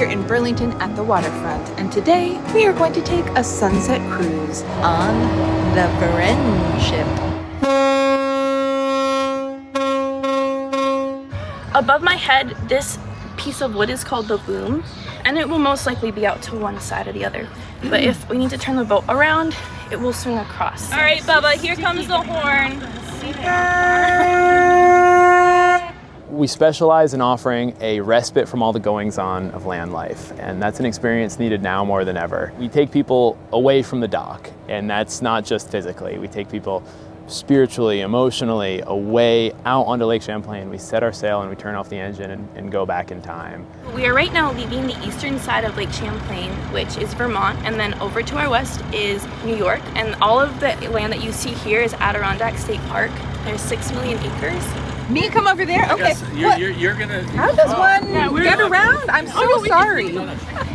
in Burlington at the waterfront, and today we are going to take a sunset cruise on the Friendship. Above my head, this piece of wood is called the boom, and it will most likely be out to one side or the other. But if we need to turn the boat around, it will swing across. All right, Bubba, here comes the horn. We specialize in offering a respite from all the goings-on of land life, and that's an experience needed now more than ever. We take people away from the dock, and that's not just physically. We take people spiritually, emotionally, away out onto Lake Champlain. We set our sail and we turn off the engine and go back in time. We are right now leaving the eastern side of Lake Champlain, which is Vermont, and then over to our west is New York, and all of the land that you see here is Adirondack State Park. There's 6 million acres. Me come over there? Okay. Yes, you're gonna... How does one get around? I'm so sorry.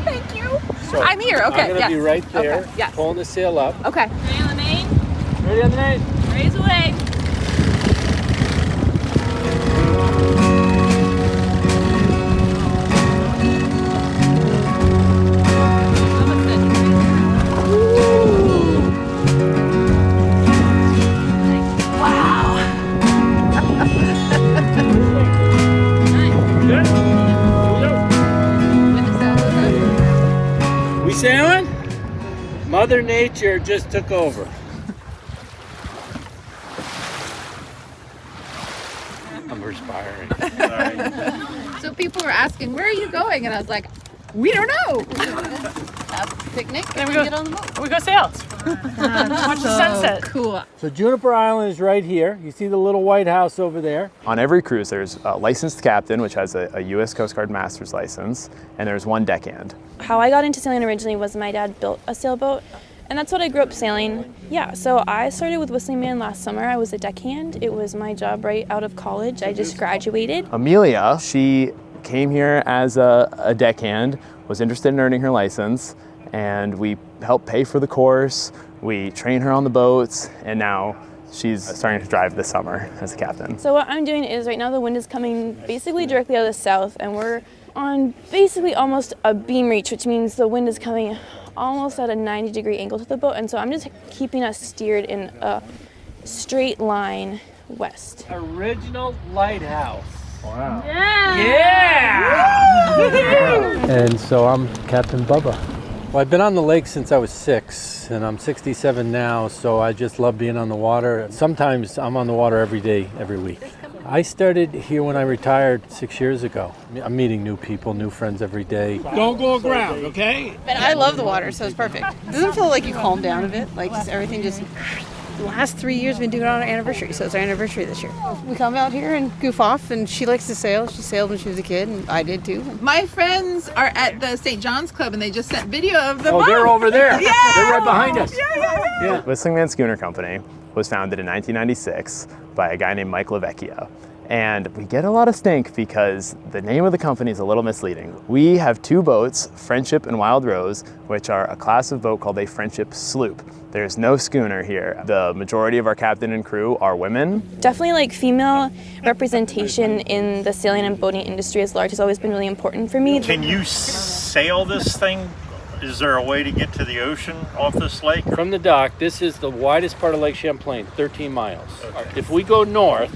Thank you. So I'm here. Okay. I'm gonna be right there, okay. Yes. pulling the sail up. Okay. Ready on the main? Ready on the main. Raise away. We sailing? Mother Nature just took over. I'm perspiring. Sorry. So people were asking, where are you going? And I was like, we don't know. Have a picnic and we get on the boat. We go sail. Watch the sunset. Cool. So Juniper Island is right here. You see the little white house over there. On every cruise, there's a licensed captain, which has a U.S. Coast Guard master's license, and there's one deckhand. How I got into sailing originally was my dad built a sailboat, and that's what I grew up sailing. Yeah, so I started with Whistling Man last summer. I was a deckhand. It was my job right out of college. I just graduated. Amelia, she came here as a deckhand, was interested in earning her license, and we helped pay for the course. We train her on the boats, and now she's starting to drive this summer as a captain. So what I'm doing is right now the wind is coming basically directly out of the south, and we're on basically almost a beam reach, which means the wind is coming almost at a 90-degree angle to the boat, and so I'm just keeping us steered in a straight line west. Original lighthouse. Wow. Yeah! And so I'm Captain Bubba. Well, I've been on the lake since I was 6, and I'm 67 now, so I just love being on the water. Sometimes I'm on the water every day, every week. I started here when I retired 6 years ago. I'm meeting new people, new friends every day. Don't go aground, okay? But I love the water, so it's perfect. Doesn't it feel like you calm down a bit? Like just everything just... The last 3 years we've been doing it on our anniversary, so it's our anniversary this year. We come out here and goof off, and she likes to sail. She sailed when she was a kid, and I did too. My friends are at the St. John's Club, and they just sent video of the boat. Oh, they're over there. Yeah. They're right behind us. Yeah. Whistling Man Schooner Company was founded in 1996 by a guy named Mike LaVecchia. And we get a lot of stink because the name of the company is a little misleading. We have 2 boats, Friendship and Wild Rose, which are a class of boat called a Friendship sloop. There's no schooner here. The majority of our captain and crew are women. Definitely like female representation in the sailing and boating industry as large has always been really important for me. Can you sail this thing? Is there a way to get to the ocean off this lake? From the dock, this is the widest part of Lake Champlain, 13 miles. If we go north,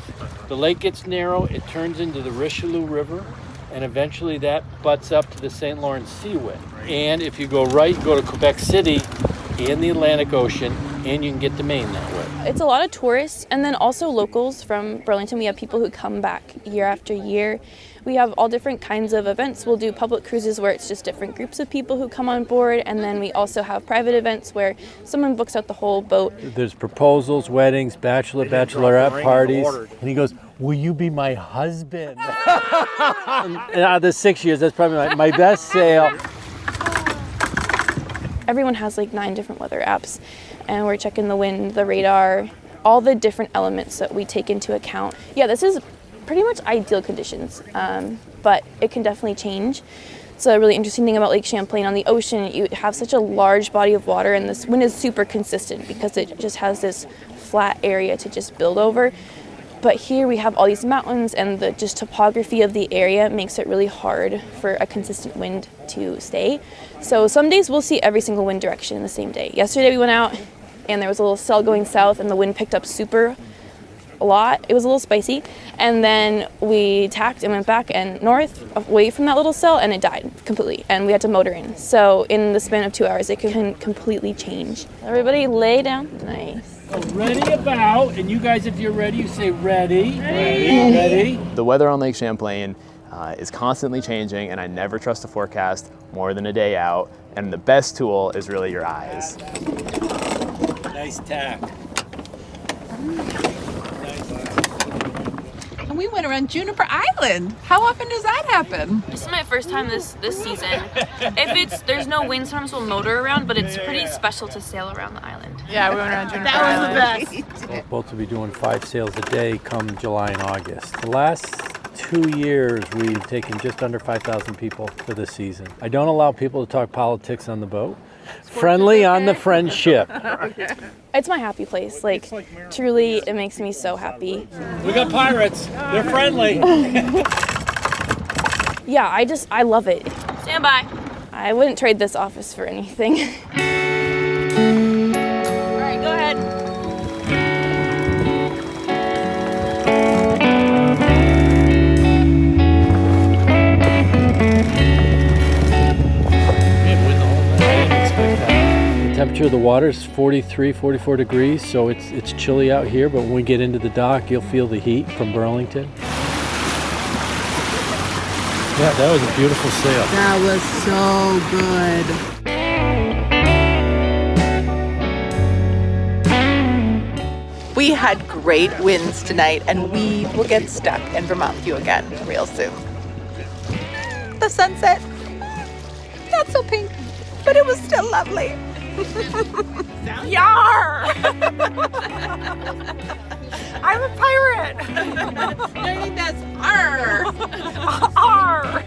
the lake gets narrow, it turns into the Richelieu River, and eventually that butts up to the St. Lawrence Seaway. And if you go right, you go to Quebec City and the Atlantic Ocean, and you can get to Maine that way. It's a lot of tourists, and then also locals from Burlington. We have people who come back year after year. We have all different kinds of events. We'll do public cruises where it's just different groups of people who come on board, and then we also have private events where someone books out the whole boat. There's proposals, weddings, bachelorette parties, and he goes, will you be my husband? And out of the 6 years, that's probably my best sail. Everyone has like 9 different weather apps, and we're checking the wind, the radar, all the different elements that we take into account. Yeah, this is pretty much ideal conditions, but it can definitely change. So a really interesting thing about Lake Champlain, on the ocean, you have such a large body of water, and this wind is super consistent because it just has this flat area to just build over. But here we have all these mountains, and the just topography of the area makes it really hard for a consistent wind to stay. So some days we'll see every single wind direction in the same day. Yesterday we went out and there was a little cell going south and the wind picked up super a lot. It was a little spicy. And then we tacked and went back and north away from that little cell, and it died completely. And we had to motor in. So in the span of 2 hours, it can completely change. Everybody lay down. Nice. Ready about, and you guys, if you're ready, you say ready. Ready. The weather on Lake Champlain is constantly changing, and I never trust a forecast more than a day out. And the best tool is really your eyes. Nice tack. We went around Juniper Island. How often does that happen? This is my first time this season. There's no wind, sometimes we'll motor around, but it's pretty special to sail around the island. Yeah, we went around Juniper Island. That was the best. We're supposed to be doing 5 sails a day come July and August. The last 2 years, we've taken just under 5,000 people for this season. I don't allow people to talk politics on the boat. Friendly on the friendship. It's my happy place. Like, truly, it makes me so happy. We got pirates. They're friendly. Yeah, I love it. Stand by. I wouldn't trade this office for anything. All right, go ahead. The temperature of the water is 43, 44 degrees, so it's chilly out here, but when we get into the dock, you'll feel the heat from Burlington. Yeah, that was a beautiful sail. That was so good. We had great winds tonight, and we will get stuck in Vermont View again real soon. The sunset, not so pink, but it was still lovely. Yar! I'm a pirate. I think that's R. R.